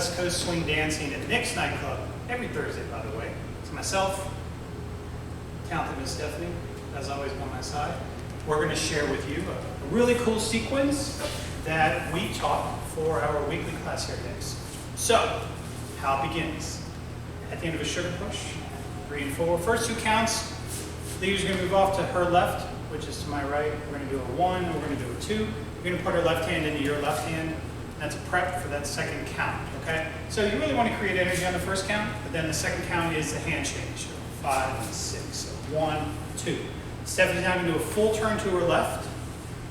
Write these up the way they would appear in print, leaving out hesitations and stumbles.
West Coast swing dancing at Nick's Nightclub every Thursday, by the way. It's myself, talented Miss Stephanie, as always by my side. We're going to share with you a really cool sequence that we taught for our weekly class here at Nick's. So, how it begins. At the end of a sugar push, 3 and 4. First 2 counts, leader's going to move off to her left, which is to my right. We're going to do a 1, we're going to do a 2. You're going to put her left hand into your left hand. That's a prep for that second count, okay? So you really want to create energy on the first count, but then the second count is the hand change. So 5 and 6, so 1, 2. Stephanie's now going to do a full turn to her left,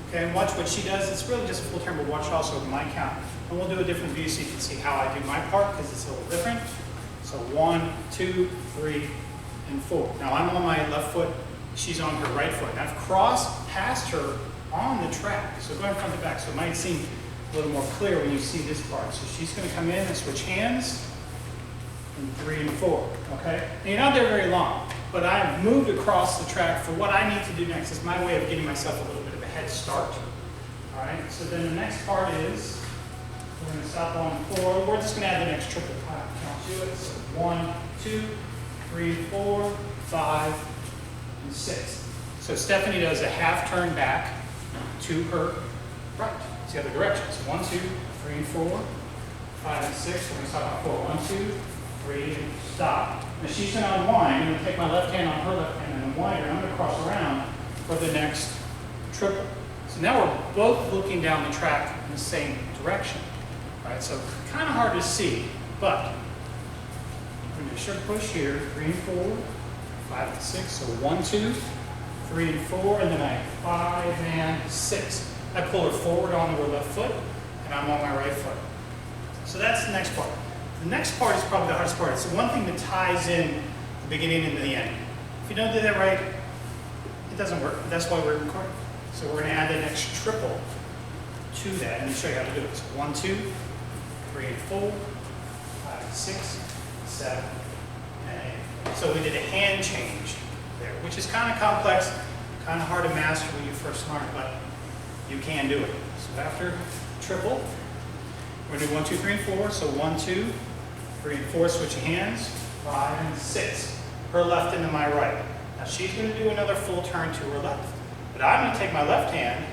okay? And watch what she does. It's really just a full turn, but watch also my count. And we'll do a different view so you can see how I do my part, because it's a little different. So 1, 2, 3, and 4. Now I'm on my left foot, she's on her right foot. Now I've crossed past her on the track, so going front to back, so it might seem a little more clear when you see this part. So she's going to come in and switch hands in 3 and 4, okay? Now you're not there very long, but I've moved across the track for what I need to do next. It's my way of giving myself a little bit of a head start, all right? So then the next part is, we're going to stop on 4. We're just going to add the next triple count to it. So 1, 2, 3, 4, 5, and 6. So Stephanie does a half turn back to her right. It's the other direction. So 1, 2, 3, and 4, 5, and 6. We're going to stop on 4. 1, 2, 3, and stop. Now she's going to unwind. I'm going to take my left hand on her left hand and unwind her. I'm going to cross around for the next triple. So now we're both looking down the track in the same direction. All right, so kind of hard to see, but we're going to sugar push here. 3 and 4, 5 and 6. So 1, 2, 3 and 4, and then I 5 and 6. I pull her forward on her left foot, and I'm on my right foot. So that's the next part. The next part is probably the hardest part. It's the one thing that ties in the beginning and the end. If you don't do that right, it doesn't work. That's why we're recording. So we're going to add the next triple to that, and show you how to do it. So 1, 2, 3 and 4, 5 and 6, 7, and 8. So we did a hand change there, which is kind of complex, kind of hard to master when you first learn, but you can do it. So after triple, we're going to do 1, 2, 3, and 4. So 1, 2, 3, and 4, switch of hands, 5 and 6. Her left into my right. Now she's going to do another full turn to her left. But I'm going to take my left hand,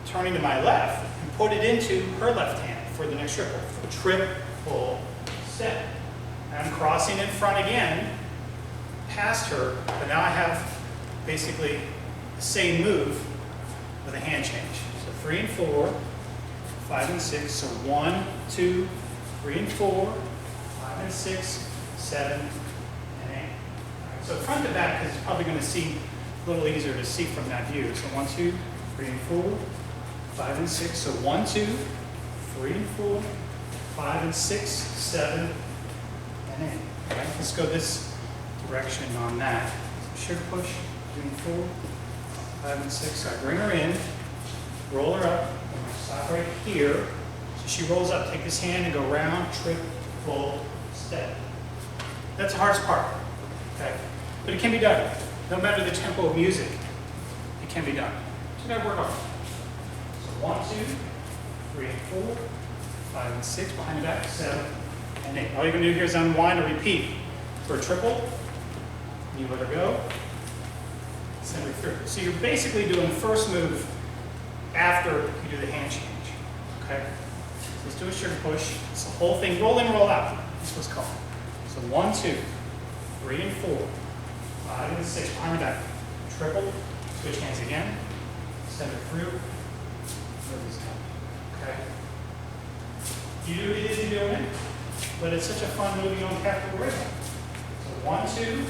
turning to my left, and put it into her left hand for the next triple. Triple step. I'm crossing in front again, past her, but now I have basically the same move with a hand change. So 3 and 4, 5 and 6. So 1, 2, 3 and 4, 5 and 6, 7, and 8. Right, so front to back is probably going to seem a little easier to see from that view. So 1, 2, 3 and 4, 5 and 6. So 1, 2, 3 and 4, 5 and 6, 7, and 8. All right, let's go this direction on that. So sugar push, 3 and 4, 5 and 6. So I bring her in, roll her up, and stop right here. So she rolls up, take this hand and go round, triple step. That's the hardest part, okay? But it can be done. No matter the tempo of music, it can be done. So you gotta work on it. So 1, 2, 3 and 4, 5 and 6, behind the back, 7 and 8. All you're gonna do here is unwind and repeat. For a triple, you let her go, send her through. So you're basically doing the first move after you do the hand change, okay? So let's do a sugar push. It's the whole thing, roll in, roll out. That's what's called. So 1, 2, 3 and 4, 5 and 6, behind the back. Triple, switch hands again, send her through, release down, okay? You do what it is you're doing, but it's such a fun move you don't have to worry about. So 1, 2,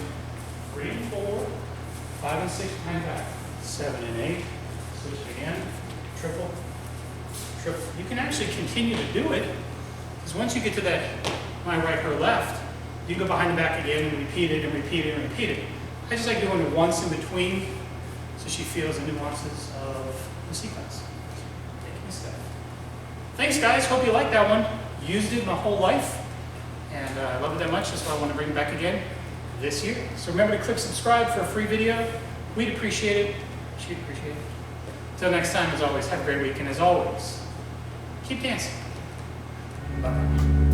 3 and 4, 5 and 6, behind the back. 7 and 8, switch it again, triple, triple. You can actually continue to do it, because once you get to that, my right, her left, you go behind the back again and repeat it and repeat it and repeat it. I just like doing it once in between, so she feels the nuances of the sequence. Take a step. Thanks, guys. Hope you liked that one. Used it my whole life, and I love it that much. That's why I want to bring it back again this year. So remember to click subscribe for a free video. We'd appreciate it. She'd appreciate it. Until next time, as always, have a great week, and as always, keep dancing. Bye-bye.